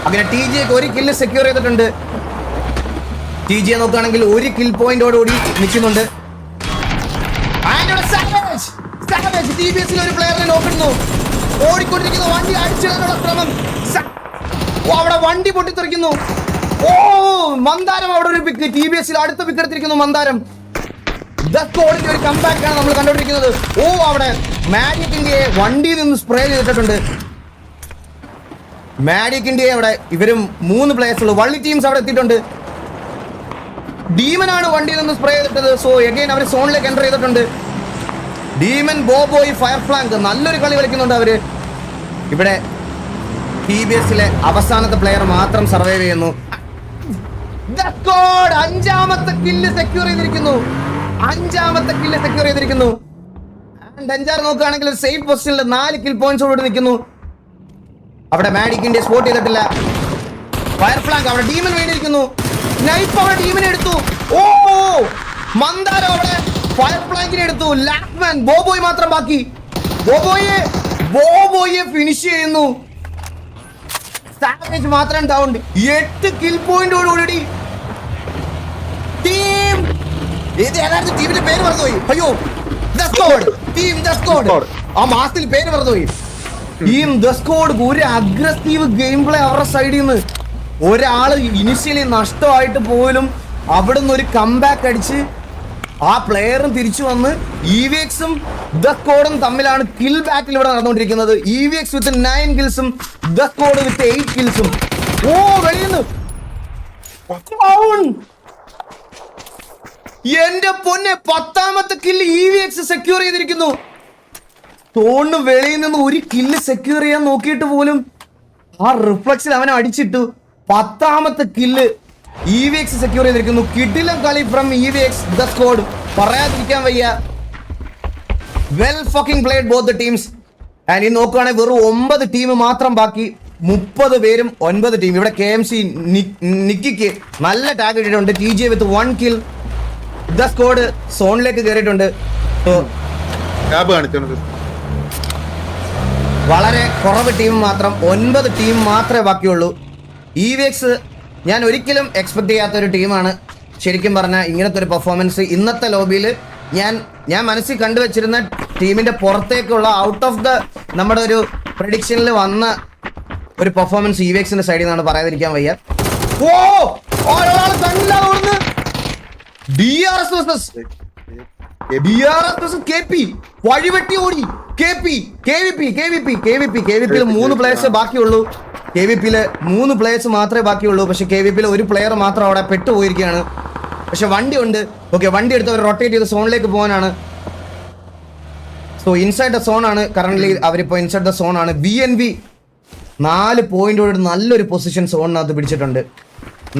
അങ്ങനെ TGAക്ക് 1 കില്ല് സെക്യൂർ ചെയ്തിട്ടുണ്ട്. TGA നോക്കുകയാണെങ്കിൽ 1 കിൽ പോയിന്റോടുകൂടി നിൽക്കുന്നുണ്ട്. TBSൽ ഒരു പ്ലെയറിനെ നോക്കുന്നു. ഓടിക്കൊണ്ടിരിക്കുന്ന വണ്ടി അടിച്ചിടാനുള്ള ശ്രമം. അവിടെ വണ്ടി പൊട്ടിത്തെറിക്കുന്നു. ഓ മന്ദാരം അവിടെ ഒരു പിക്ക്. TBSൽ അടുത്ത പിക്ക് എടുത്തിരിക്കുന്നു മന്ദാരം. ഒരു കംബാക്ക് ആണ് നമ്മൾ കണ്ടുകൊണ്ടിരിക്കുന്നത്. ഓ അവിടെ മാജിക് ഇന്ത്യയെ വണ്ടിയിൽ നിന്ന് സ്പ്രേ ചെയ്തിട്ടുണ്ട്. മാജിക് ഇന്ത്യയെ അവിടെ ഇവരും 3 പ്ലേയേഴ്സ് ഉള്ളു. വള്ളി ടീംസ് അവിടെ എത്തിയിട്ടുണ്ട്. ഡീമനാണ് വണ്ടിയിൽ നിന്ന് സ്പ്രേ ചെയ്തിട്ടത്. സോ എഗൈൻ അവർ സോണിലേക്ക് എൻ്റർ ചെയ്തിട്ടുണ്ട്. ഡീമൻ ബോബോയ് ഫയർ ഫ്ലാങ്ക് നല്ലൊരു കളി കളിക്കുന്നുണ്ട് അവര്. ഇവിടെ TBSലെ അവസാനത്തെ പ്ലെയർ മാത്രം സർവൈവ് ചെയ്യുന്നു. 5ാമത്തെ കില്ല് സെക്യൂർ ചെയ്തിരിക്കുന്നു. ഡെഞ്ചാർ നോക്കുകയാണെങ്കിൽ സേഫ് പൊസിഷനിൽ 4 കിൽ പോയിന്റ്സോട് നിൽക്കുന്നു. അവിടെ മാജിക് ഇന്ത്യ സ്പോട്ട് ചെയ്തിട്ടില്ല. ഫയർ ഫ്ലാങ്ക് അവിടെ ഡീമൻ വേണ്ടിയിരിക്കുന്നു. സ്നൈപ്പ് അവിടെ ഡീമിനെ എടുത്തു. ഓ മന്ദാരം അവിടെ ഫയർ ഫ്ലാങ്കിനെ എടുത്തു. ലാക്മാൻ ബോബോയ് മാത്രം ബാക്കി. ബോബോയെ ഫിനിഷ് ചെയ്യുന്നു. സാവേജ് മാത്രം ഡൗൺ. 8 കിൽ പോയിന്റോടുകൂടി ടീം ടീമിന്റെ പേര് മറന്നുപോയി. അയ്യോ ടീം ദ സ്ക്വാഡ്. ആ മാസത്തിൽ പേര് മറന്നുപോയി. ടീം ദ സ്ക്വാഡ് ഒരു അഗ്രസീവ് ഗെയിം പ്ലേ അവരുടെ സൈഡിൽ നിന്ന്. ഒരാള് ഇനിഷ്യലി നഷ്ടമായിട്ട് പോലും അവിടുന്ന് ഒരു കംബാക്ക് അടിച്ച് ആ പ്ലെയറും തിരിച്ചു വന്ന് EVXും ദ സ്ക്വാഡും തമ്മിലാണ് കിൽ ബാറ്റിൽ ഇവിടെ നടന്നുകൊണ്ടിരിക്കുന്നത്. EVX വിത്ത് 9 കിൽസും ദ സ്ക്വാഡ് വിത്ത് 8 കിൽസും. ഓ വെളിയുന്നു എന്റെ പൊന്നെ, 10ാമത്തെ കില്ല് EVX സെക്യൂർ ചെയ്തിരിക്കുന്നു. തോണ് വെളിയിൽ നിന്ന് ഒരു കില്ല് സെക്യൂർ ചെയ്യാൻ നോക്കിയിട്ട് പോലും ആ റിഫ്ലക്സിൽ അവനെ അടിച്ചിട്ടു. 10ാമത്തെ കില്ല് EVX സെക്യൂർ ചെയ്തിരിക്കുന്നു. കിടിലം കളി ഫ്രം EVX ദ സ്ക്വാഡ്, പറയാതിരിക്കാൻ വയ്യ. Well fucking played both the teams. And ഈ നോക്കുകയാണെങ്കിൽ വെറും 9 ടീം മാത്രം ബാക്കി. 30 പേരും 9 ടീം. ഇവിടെ KMC നിക്കിക്ക് നല്ല ടാഗ് ഇട്ടിട്ടുണ്ട്. TJ with 1 kill. The squad സോണിലേക്ക് കയറിയിട്ടുണ്ട്. വളരെ കുറവ് ടീം മാത്രം, 9 ടീം മാത്രമേ ബാക്കിയുള്ളൂ. EVX ഞാൻ ഒരിക്കലും എക്സ്പെക്ട് ചെയ്യാത്തൊരു ടീമാണ്. ശരിക്കും പറഞ്ഞാൽ ഇങ്ങനത്തെ ഒരു പെർഫോമൻസ് ഇന്നത്തെ ലോബിയിൽ ഞാൻ മനസ്സിൽ കണ്ടുവച്ചിരുന്ന ടീമിന്റെ പുറത്തേക്കുള്ള ഔട്ട് ഓഫ് ദ നമ്മുടെ ഒരു പ്രഡിക്ഷനിൽ വന്ന ഒരു പെർഫോമൻസ് EVXന്റെ സൈഡിൽ നിന്നാണ്, പറയാതിരിക്കാൻ വയ്യ. ഓ വഴിവെട്ടി ഓടി. KVPയിൽ 3 പ്ലേയേഴ്സ് ബാക്കിയുള്ളൂ. KVPയിൽ 3 പ്ലേയേഴ്സ് മാത്രമേ ബാക്കിയുള്ളൂ. പക്ഷെ KVPയിൽ ഒരു പ്ലെയർ മാത്രം അവിടെ പെട്ടുപോയിരിക്കുകയാണ്. പക്ഷെ വണ്ടി ഉണ്ട്. ഓക്കെ, വണ്ടി എടുത്ത് അവർ റൊട്ടേറ്റ് ചെയ്ത് സോണിലേക്ക് പോകാനാണ്. സോ ഇൻസൈഡ് ദ സോൺ ആണ് കറന്റ്. അവരിപ്പോൾ ഇൻസൈഡ് ദ സോൺ ആണ്. BNB 4 പോയിന്റോട് നല്ലൊരു പൊസിഷൻ സോണിനകത്ത് പിടിച്ചിട്ടുണ്ട്.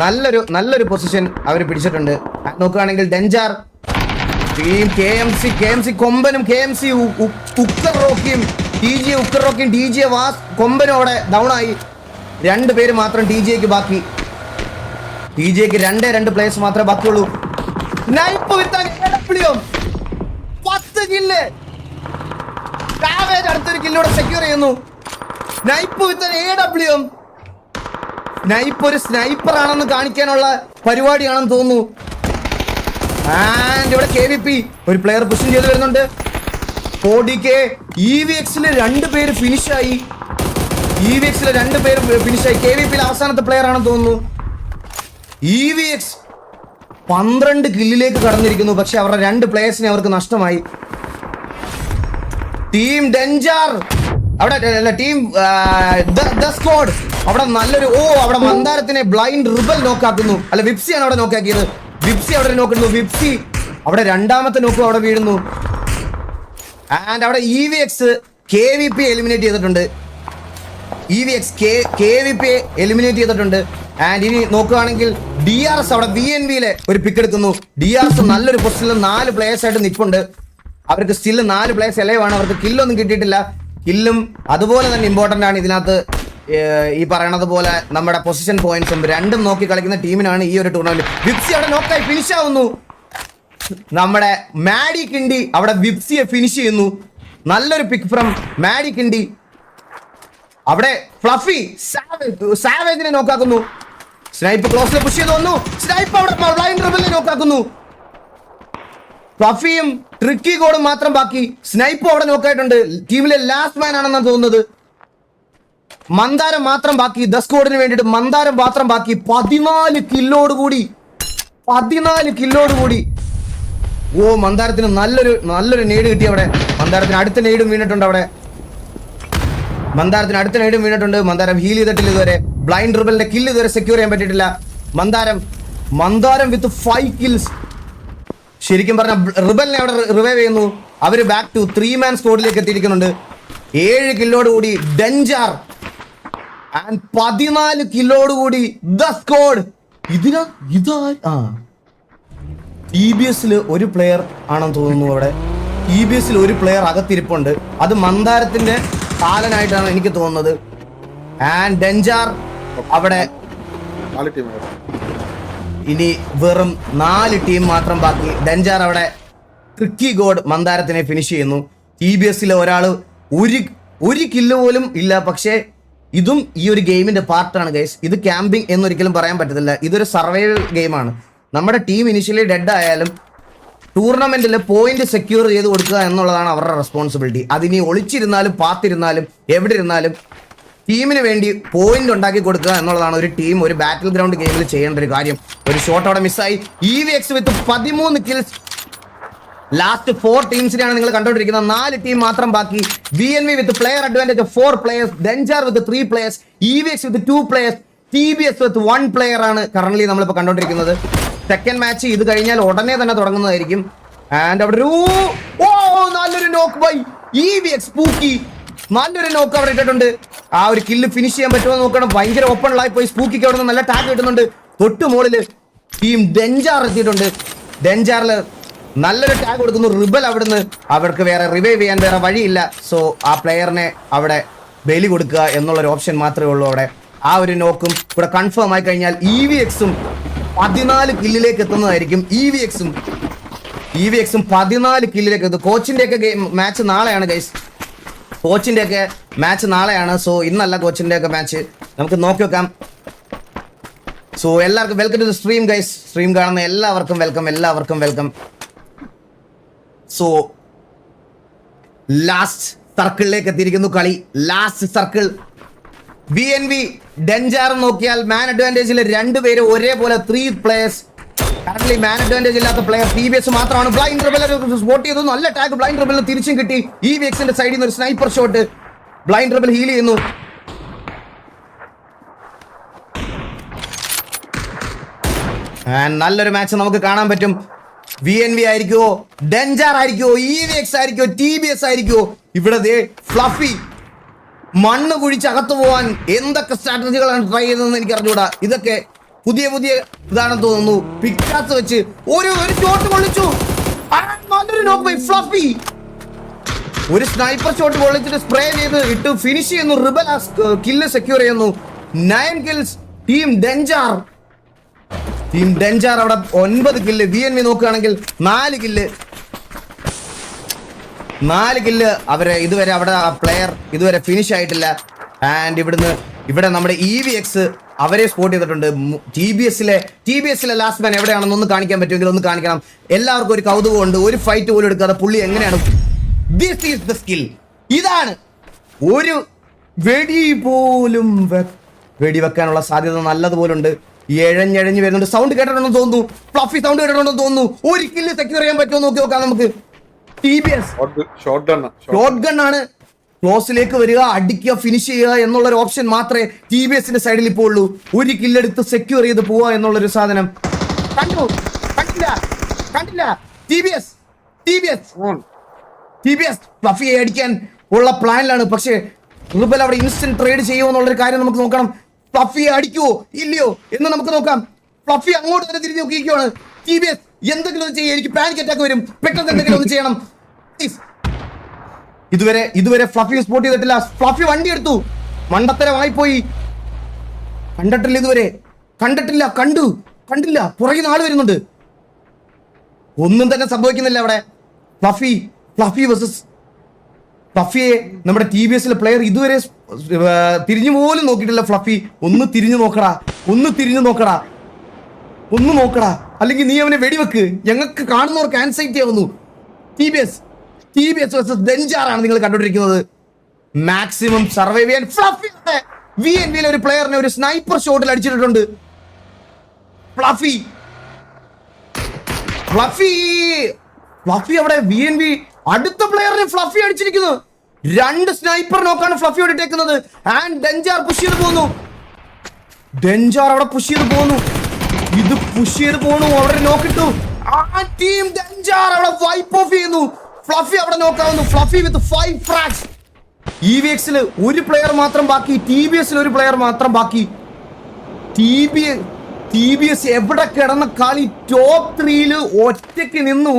നല്ലൊരു പൊസിഷൻ അവർ പിടിച്ചിട്ടുണ്ട്. നോക്കുകയാണെങ്കിൽ ഡെഞ്ചാർ ടീം KMC കൊമ്പനും KMC ഉക്കർ റോക്കിയും TJ വാസ് കൊമ്പനോടെ ഡൗൺ ആയി. 2 പേര് മാത്രം TJക്ക് ബാക്കി. TJക്ക് 2 പ്ലേയേഴ്സ് മാത്രമേ ബാക്കിയുള്ളൂ. നൈപ്പ് വിത്താൻ 10 കില്ല്. സാവേജ് അടുത്തൊരു കില്ലോടെ സെക്യൂർ ചെയ്യുന്നു. നൈപ്പ് വിത്താൻ AW. നൈപ്പ് ഒരു സ്നൈപ്പർ ആണെന്ന് കാണിക്കാനുള്ള പരിപാടിയാണെന്ന് തോന്നുന്നു. ആൻഡ് ഇവിടെ KVP ഒരു പ്ലെയർ പുഷ് ചെയ്ത് വരുന്നുണ്ട്. ODK EVXല് 2 പേര് ഫിനിഷായി. KVPയിൽ അവസാനത്തെ പ്ലെയർ ആണെന്ന് തോന്നുന്നു. EVX 12 കില്ലിലേക്ക് കടന്നിരിക്കുന്നു. പക്ഷെ അവരുടെ 2 പ്ലേയേഴ്സിനെ അവർക്ക് നഷ്ടമായി. ടീം ഡെഞ്ചാർ അവിടെ ടീം ദ സ്ക്വാഡ് അവിടെ നല്ലൊരു അവിടെ മന്ദാരത്തിനെ ബ്ലൈൻഡ് റിബൽ നോക്കാക്കുന്നു. അല്ല, വിപ്സിയാണ് അവിടെ നോക്കാക്കിയത്. വിപ്സി അവിടെ നോക്കുന്നു. വിപ്സി അവിടെ 2ാമത്തെ നോക്കും അവിടെ വീഴുന്നു. ആൻഡ് അവിടെ EVX KVP എലിമിനേറ്റ് ചെയ്തിട്ടുണ്ട്. ആൻഡ് ഇനി നോക്കുകയാണെങ്കിൽ DRS അവിടെ VNVയിലെ ഒരു പിക്ക് എടുക്കുന്നു. DRS നല്ലൊരു പൊസിഷനിൽ 4 പ്ലേയേഴ്സ് ആയിട്ട് നിൽപ്പുണ്ട്. അവർക്ക് സ്റ്റിൽ 4 പ്ലേയേഴ്സ് എലവാണ്. അവർക്ക് കില്ലൊന്നും കിട്ടിയിട്ടില്ല. കില്ലും അതുപോലെ തന്നെ ഇമ്പോർട്ടൻ്റ് ആണ് ഇതിനകത്ത്. ഈ പറയണത് പോലെ നമ്മുടെ പൊസിഷൻ പോയിന്റ്സും 2ഉം നോക്കി കളിക്കുന്ന ടീമിനാണ് ഈ ഒരു ടൂർണമെന്റ്. വിപ്സി അവിടെ നോക്കായി ഫിനിഷ് ആവുന്നു. നമ്മുടെ മാഡി കിണ്ടി അവിടെ വിപ്സിയെ ഫിനിഷ് ചെയ്യുന്നു. നല്ലൊരു പിക്ക് ഫ്രം മാഡി കിണ്ടി. അവിടെ ഫ്ലഫി സാവേജിനെ നോക്കാക്കുന്നു. സ്നൈപ്പ് ക്ലോസിൽ പുഷ് ചെയ്ത് വന്നു. സ്നൈപ്പ് അവിടെ ബ്ലൈൻഡ് റിബലിനെ നോക്കാക്കുന്നു. ഫ്ലഫിയും ട്രിക്കി ഗോഡും മാത്രം ബാക്കി. സ്നൈപ്പും അവിടെ നോക്കായിട്ടുണ്ട്. ടീമിലെ ലാസ്റ്റ് മാൻ ആണെന്നാണ് തോന്നുന്നത്. മന്ദാരം മാത്രം ബാക്കി. ദ സ്ക്വാഡിന് വേണ്ടിയിട്ട് മന്ദാരം മാത്രം ബാക്കി. 14 കില്ലോട് കൂടി. ഓ, മന്ദാരത്തിന് നല്ലൊരു നെയ്ഡ് കിട്ടി അവിടെ. മന്ദാരത്തിന് അടുത്ത നെയ്ഡും വീണിട്ടുണ്ട് അവിടെ. മന്ദാരം ഹീൽ ചെയ്തിട്ടില്ല ഇതുവരെ. ബ്ലൈൻഡ് റിബലിന്റെ കില്ല് ഇതുവരെ സെക്യൂർ ചെയ്യാൻ പറ്റിയിട്ടില്ല. മന്ദാരം വിത്ത് 5 കിൽസ്. ശരിക്കും പറഞ്ഞ റിബലിനെ അവിടെ റിവൈവ് ചെയ്യുന്നു. അവര് ബാക്ക് ടു 3 മാൻ സ്ക്വാഡിലേക്ക് എത്തിയിരിക്കുന്നുണ്ട്. 7 കില്ലോട് കൂടി ഡെഞ്ചാർ. ആൻഡ് 14 കില്ലോട് കൂടി ദ സ്ക്വാഡ്. TBSൽ ഒരു പ്ലെയർ ആണെന്ന് തോന്നുന്നു. അവിടെ TBSൽ ഒരു പ്ലെയർ അകത്തിരിപ്പുണ്ട്. അത് മന്ദാരത്തിന്റെ കാലനായിട്ടാണ് എനിക്ക് തോന്നുന്നത്. ആൻഡ് ഡെഞ്ചാർ അവിടെ ഇനി വെറും 4 ടീം മാത്രം ബാക്കി. ഡെഞ്ചാർ അവിടെ ട്രിക്കി ഗോഡ് മന്ദാരത്തിനെ ഫിനിഷ് ചെയ്യുന്നു. TBSലെ ഒരാൾ ഒരു കില്ല് പോലും ഇല്ല. പക്ഷേ ഇതും ഈ ഒരു ഗെയിമിന്റെ പാർട്ടാണ് ഗൈസ്. ഇത് ക്യാമ്പിംഗ് എന്നൊരിക്കലും പറയാൻ പറ്റത്തില്ല. ഇതൊരു സർവൈവൽ ഗെയിമാണ്. നമ്മുടെ ടീം ഇനിഷ്യലി ഡെഡ് ആയാലും ടൂർണമെന്റിൽ പോയിന്റ് സെക്യൂർ ചെയ്ത് കൊടുക്കുക എന്നുള്ളതാണ് അവരുടെ റെസ്പോൺസിബിലിറ്റി. അതിനി ഒളിച്ചിരുന്നാലും പാത്തിരുന്നാലും എവിടെ ഇരുന്നാലും ടീമിന് വേണ്ടി പോയിന്റ് ഉണ്ടാക്കി കൊടുക്കുക എന്നുള്ളതാണ് ഒരു ടീം ഒരു ബാറ്റിൽ ഗ്രൗണ്ട് ഗെയിമിൽ ചെയ്യേണ്ട ഒരു കാര്യം. ഒരു ഷോട്ട് അവിടെ മിസ്സായി. EVX വിത്ത് 13 കിൽസ്. ലാസ്റ്റ് 4 ടീംസിനെയാണ് നിങ്ങൾ കണ്ടുകൊണ്ടിരിക്കുന്നത്. 4 ടീം മാത്രം ബാക്കി. VNV വിത്ത് പ്ലെയർ അഡ്വാൻറ്റേജ് 4 പ്ലേയേഴ്സ്, ഡെഞ്ചാർ വിത്ത് 3 പ്ലേയേഴ്സ്, EVX വിത്ത് 2 പ്ലേയേഴ്സ്, TBS വിത്ത് 1 പ്ലെയർ ആണ് കറന്റ് നമ്മളിപ്പോൾ കണ്ടുകൊണ്ടിരിക്കുന്നത്. സെക്കൻഡ് മാച്ച് ഇത് കഴിഞ്ഞാൽ ഉടനെ തന്നെ തുടങ്ങുന്നതായിരിക്കും. ആൻഡ് അവിടെ നല്ലൊരു നോക്ക് ബൈ EVX സ്പൂക്കി. നല്ലൊരു നോക്ക് അവിടെ ഇട്ടിട്ടുണ്ട്. ആ ഒരു കില്ല് ഫിനിഷ് ചെയ്യാൻ പറ്റുമോ നോക്കണം. ഭയങ്കര ഓപ്പണിലായി പോയി. സ്പൂക്കിക്ക് അവിടെ നിന്ന് നല്ല ടാഗ് കിട്ടുന്നുണ്ട്. തൊട്ട് മുകളിൽ ടീം ഡെഞ്ചാർ എത്തിയിട്ടുണ്ട്. ഡെഞ്ചാറിൽ നല്ലൊരു ടാഗ് കൊടുക്കുന്നു. റിബൽ അവിടുന്ന് അവർക്ക് വേറെ റിവൈവ് ചെയ്യാൻ വേറെ വഴിയില്ല. സോ ആ പ്ലെയറിനെ അവിടെ ബലി കൊടുക്കുക എന്നുള്ളൊരു ഓപ്ഷൻ മാത്രമേ ഉള്ളൂ അവിടെ. ആ ഒരു നോക്കും ഇവിടെ കൺഫേം ആയി കഴിഞ്ഞാൽ EVXും 14 കില്ലിലേക്ക് എത്തുന്നതായിരിക്കും. EVXും 14 കില്ലിലേക്ക് എത്തും. കോച്ചിന്റെ ഒക്കെ മാച്ച് നാളെയാണ് ഗൈസ്. കോച്ചിന്റെ ഒക്കെ മാച്ച് നാളെയാണ്. സോ ഇന്നല്ല കോച്ചിന്റെ ഒക്കെ മാച്ച്. നമുക്ക് നോക്കി വെക്കാം. സോ എല്ലാവർക്കും welcome to the stream guys. Stream കാണുന്ന എല്ലാവർക്കും വെൽക്കം. സോ ലാസ്റ്റ് സർക്കിളിലേക്ക് എത്തിയിരിക്കുന്നു കളി. ലാസ്റ്റ് സർക്കിൾ VNV ഡെഞ്ചാർ നോക്കിയാൽ മാൻ അഡ്വാൻറ്റേജിൽ 2 പേര് ഒരേപോലെ 3 പ്ലേയേഴ്സ്. കറന്റ് മാൻ അഡ്വാൻറ്റേജ് ഇല്ലാത്ത പ്ലെയർ TBS മാത്രമാണ്. ബ്ലൈൻഡ് റിബൽ സ്പോട്ട് ചെയ്തു. നല്ല ടാഗ് ബ്ലൈൻഡ് റിബലിന് തിരിച്ചും കിട്ടി. EVXന്റെ സൈഡിൽ നിന്ന് ഒരു sniper shot. Blind rebel heal ചെയ്യുന്നു. നല്ലൊരു മാച്ച് നമുക്ക് കാണാൻ പറ്റും. VNV ആയിരിക്കുമോ, ഡെഞ്ചാർ ആയിരിക്കുമോ, EVX ആയിരിക്കുമോ, TBS ആയിരിക്കുമോ? ഇവിടെ ഫ്ലഫി മണ്ണ് കുഴിച്ച് അകത്തു പോവാൻ എന്തൊക്കെ സ്ട്രാറ്റജികളാണ് ട്രൈ ചെയ്തതെന്ന് എനിക്ക് അറിഞ്ഞുകൂടാ. ഇതൊക്കെ പുതിയ ഇതാണെന്ന് തോന്നുന്നു. പിക്കാസ് വെച്ച് ഒരു ഷോട്ട് കൊള്ളിച്ചു. നല്ലൊരു നോക്ക് ബൈ ഫ്ലഫി. ഒരു സ്നൈപ്പർ ഷോട്ട് കൊള്ളിച്ചിട്ട് സ്പ്രേ ചെയ്ത് ഇട്ട് ഫിനിഷ് ചെയ്യുന്നു. റിബൽ കില്ല് സെക്യൂർ ചെയ്യുന്നു. 9 കിൽസ് ടീം ഡെഞ്ചാർ അവിടെ 9 കില്ല്. VNV നോക്കുകയാണെങ്കിൽ 4 കില്ല്. അവരെ ഇതുവരെ അവിടെ ആ പ്ലെയർ ഇതുവരെ ഫിനിഷ് ആയിട്ടില്ല. ആൻഡ് ഇവിടെ നമ്മുടെ EVX അവരെ സ്പോട്ട് ചെയ്തിട്ടുണ്ട്. TBSലെ ലാസ്റ്റ് മാൻ എവിടെയാണെന്ന് ഒന്ന് കാണിക്കാൻ പറ്റുമെങ്കിൽ ഒന്ന് കാണിക്കണം. എല്ലാവർക്കും ഒരു കൗതുകമുണ്ട്. ഒരു ഫൈറ്റ് പോലും എടുക്കാതെ പുള്ളി എങ്ങനെയാണ്. This is the skill. ഇതാണ് ഒരു വെടിവെക്കാനുള്ള സാധ്യത നല്ലതുപോലുണ്ട്. എഴഞ്ഞെഴഞ്ഞ് വരുന്നുണ്ട്. സൗണ്ട് കേട്ടിട്ടുണ്ടെന്ന് തോന്നുന്നു. ഫ്ലഫി സൗണ്ട് കേട്ടിട്ടുണ്ടെന്ന് തോന്നുന്നു. ഒരു കില്ല് സെക്യൂർ ചെയ്യാൻ പറ്റുമോ നോക്കി നോക്കാം നമുക്ക്. TBS ഷോട്ട് ഗൺ ആണ്. ക്ലോസിലേക്ക് വരിക, അടിക്കുക, ഫിനിഷ് ചെയ്യുക എന്നുള്ളൊരു ഓപ്ഷൻ മാത്രമേ TBSന്റെ സൈഡിൽ ഇപ്പോൾ ഉള്ളൂ. ഒരു കില്ലെടുത്ത് സെക്യൂർ ചെയ്ത് പോവുക എന്നുള്ളൊരു സാധനം കണ്ടില്ല. TBS ഫ്ലഫിയെ അടിക്കാൻ ഉള്ള പ്ലാനിലാണ്. പക്ഷേ റിബൽ അവിടെ ഇൻസ്റ്റന്റ് ട്രേഡ് ചെയ്യുമോ എന്നുള്ളൊരു കാര്യം നമുക്ക് നോക്കണം. ഫ്ലഫിയെ അടിക്കുവോ ഇല്ലയോ എന്ന് നമുക്ക് നോക്കാം. ഫ്ലഫി അങ്ങോട്ട് തന്നെ തിരിഞ്ഞ് നോക്കിയിരിക്കുകയാണ്. TBS എന്തെങ്കിലും ഒന്ന് ചെയ്യുക. എനിക്ക് പാനിക് അറ്റാക്ക് വരും. പെട്ടെന്ന് എന്തെങ്കിലും ഒന്ന് ചെയ്യണം. ഇതുവരെ ഫ്ലഫി സ്പോട്ട് ചെയ്തിട്ടില്ല. ഫ്ലഫി വണ്ടി എടുത്തു. മണ്ടത്തരമായി പോയി. കണ്ടിട്ടില്ല ഇതുവരെ. കണ്ടില്ല. പുറകിൽ ആള് വരുന്നുണ്ട്. ഒന്നും തന്നെ സംഭവിക്കുന്നില്ല അവിടെ. ഫ്ലഫി വേഴ്സസ് ഫ്ലഫിയെ നമ്മുടെ TBSലെ പ്ലെയർ ഇതുവരെ തിരിഞ്ഞു പോലും നോക്കിയിട്ടില്ല. ഫ്ലഫി ഒന്ന് തിരിഞ്ഞു നോക്കടാ. അല്ലെങ്കിൽ നീ അവനെ വെടിവെക്ക്. ഞങ്ങൾക്ക് കാണുന്നവർക്ക് ആൻസൈറ്റി ആവുന്നു. TBS വേഴ്സസ് ഡെഞ്ചാർ ആണ് നിങ്ങൾ കണ്ടുകൊണ്ടിരിക്കുന്നത്. മാക്സിമം സർവൈവ് ചെയ്യാൻ ഫ്ലഫിയുടെ VNVയിലെ ഒരു പ്ലെയറിനെ ഒരു സ്നൈപ്പർ ഷോട്ടിൽ അടിച്ചിട്ടുണ്ട്. ഫ്ലഫി അവിടെ VNV അടുത്ത പ്ലെയറിനെ ഫ്ലഫി അടിച്ചിരിക്കുന്നു. 2 സ്നൈപ്പർ നോക്കാണ് ഫ്ലഫിയോട് ഇട്ടേക്കുന്നത്. ആൻഡ് ഡെഞ്ചാർ പുഷ് ചെയ്ത് പോകുന്നു. ഇത് പുഷ് ചെയ്ത് പോണു. അവിടെ നോക്കിട്ടു. ആ ടീം ഡെഞ്ചാർ അവിടെ വൈപ്പ് ഓഫ് ചെയ്യുന്നു. ഫ്ലഫി അവിടെ നോക്കാവുന്നു. Fluffy with 5 ഫ്രാഗ്സ്. EVXല് ഒരു പ്ലെയർ മാത്രം ബാക്കി. TBSൽ ഒരു പ്ലെയർ മാത്രം ബാക്കി. TBS എവിടെ കിടന്ന കളി. ടോപ്പ് 3 ഒറ്റയ്ക്ക് നിന്ന്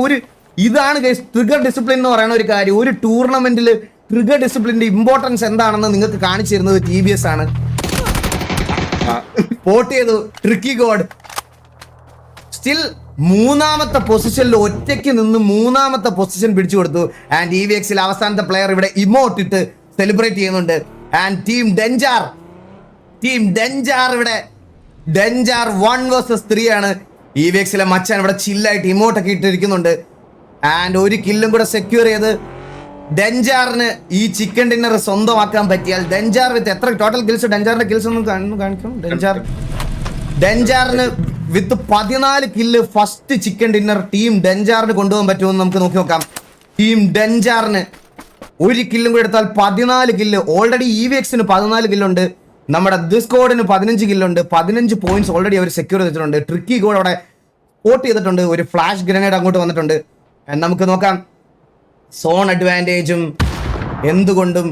ഇതാണ് ട്രിഗർ ഡിസിപ്ലിൻ എന്ന് പറയുന്ന ഒരു കാര്യം. ഒരു ടൂർണമെന്റിൽ ട്രിഗർ ഡിസിപ്ലിന്റെ ഇമ്പോർട്ടൻസ് എന്താണെന്ന് നിങ്ങൾക്ക് കാണിച്ചു തരുന്നത് TBS ആണ്. പോട്ട് ചെയ്തു ട്രിക്കി ഗോഡ്. സ്റ്റിൽ 3ാമത്തെ പൊസിഷനിൽ ഒറ്റയ്ക്ക് നിന്ന് 3ാമത്തെ പൊസിഷൻ പിടിച്ചു കൊടുത്തു. ആൻഡ് EVXൽ അവസാനത്തെ പ്ലെയർ ഇവിടെ ഇമോട്ട് ഇട്ട് സെലിബ്രേറ്റ് ചെയ്യുന്നുണ്ട്. ആൻഡ് ടീം ഡെഞ്ചാർ ഇവിടെ ഡെഞ്ചാർ 1 vs 3 ആണ്. EVXലെ മച്ചാൻ ഇവിടെ ചില്ലായിട്ട് ഇമോട്ടൊക്കെ ഇട്ടിരിക്കുന്നുണ്ട്. ആൻഡ് ഒരു കില്ലും കൂടെ സെക്യൂർ ചെയ്ത് ഡെഞ്ചാറിന് ഈ ചിക്കൻ ഡിന്നർ സ്വന്തമാക്കാൻ പറ്റിയാൽ ഡെഞ്ചാർ വിത്ത് എത്ര ടോട്ടൽ കിൽസ്. ഡെഞ്ചാറിന്റെ കിൽസ് ഒന്ന് കാണിക്കും. ഡെഞ്ചാറിന് with 14 kill first chicken dinner team ഡെഞ്ചാറിന് കൊണ്ടുപോകാൻ പറ്റുമെന്ന് നമുക്ക് നോക്കി നോക്കാം. ടീം ഡെഞ്ചാറിന് ഒരു കില്ലും കൂടി എടുത്താൽ 14 കില്ല്. ഓൾറെഡി EVXന് 14 കില്ലുണ്ട്. നമ്മുടെ ദിസ്കോഡിന് 15 കില്ലുണ്ട്. 15 പോയിന്റ്സ് ഓൾറെഡി അവർ സെക്യൂർ ചെയ്തിട്ടുണ്ട്. ട്രിക്കി ഗോഡ് അവിടെ വോട്ട് ചെയ്തിട്ടുണ്ട്. ഒരു ഫ്ലാഷ് ഗ്രനേഡ് അങ്ങോട്ട് വന്നിട്ടുണ്ട്. നമുക്ക് നോക്കാം സോൺ അഡ്വാൻറ്റേജും എന്തുകൊണ്ടും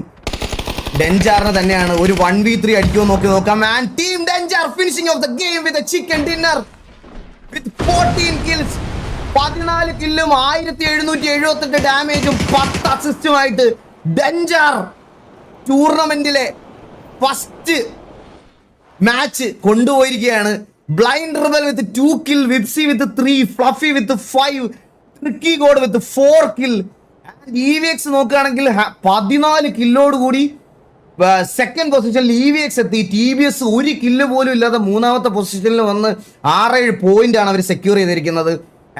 ഡെഞ്ചാറിന് തന്നെയാണ്. ഒരു 1v3 അടിക്കുമോ നോക്കി നോക്കാം. ആൻഡ് ടീം ഡെഞ്ചാർ finishing off the game with a chicken dinner with 14 kills. 14 കില്ലും 1778 ഡാമേജും 10 അസിസ്റ്റുമായിട്ട് ഡെഞ്ചാർ ടൂർണമെന്റിലെ ഫസ്റ്റ് മാച്ച് കൊണ്ടുപോയിരിക്കുകയാണ്. ബ്ലൈൻഡ് റിബൽ വിത്ത് 2 കിൽ, വിപ്സി with 3, Fluffy with 5, Tricky God with 4 kill. EVX നോക്കുകയാണെങ്കിൽ 14 കില്ലോട് കൂടി സെക്കൻഡ് പൊസിഷനിൽ EVX എത്തി. TBS ഒരു കില്ല് പോലും ഇല്ലാതെ 3ാമത്തെ പൊസിഷനിൽ വന്ന് 6-7 പോയിന്റ് ആണ് അവർ സെക്യൂർ ചെയ്തിരിക്കുന്നത്.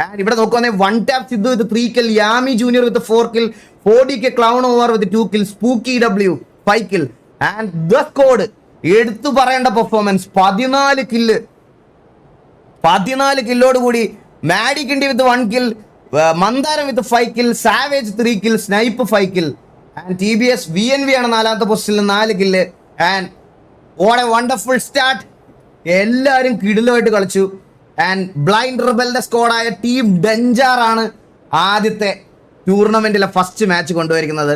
ആൻഡ് ഇവിടെ നോക്കുകയാണെങ്കിൽ 1 tap Sidhu with 3 kill, Yami junior with 4 kill, 4DK clown over with 2 kill, spooky W 5 kill. And the squad എടുത്തു പറയേണ്ട പെർഫോമൻസ്. 14 കില്ല്, 14 കില്ലോട് കൂടി മാഡി കിണ്ടി വിത്ത് 1 കിൽ, മന്ദാരം with 5 kill, Savage 3 kill, Snipe 5 kill. And TBS VNV ആണ് 4ാമത്തെ പൊസിഷനിൽ 4 kill. And what a wonderful start. എല്ലാവരും കിടിലുമായിട്ട് കളിച്ചു. ആൻഡ് ബ്ലൈൻഡ് റിബലിന്റെ സ്കോഡായ ടീം ഡെഞ്ചാർ ആണ് ആദ്യത്തെ ടൂർണമെന്റിലെ ഫസ്റ്റ് മാച്ച് കൊണ്ടുവരിക്കുന്നത്.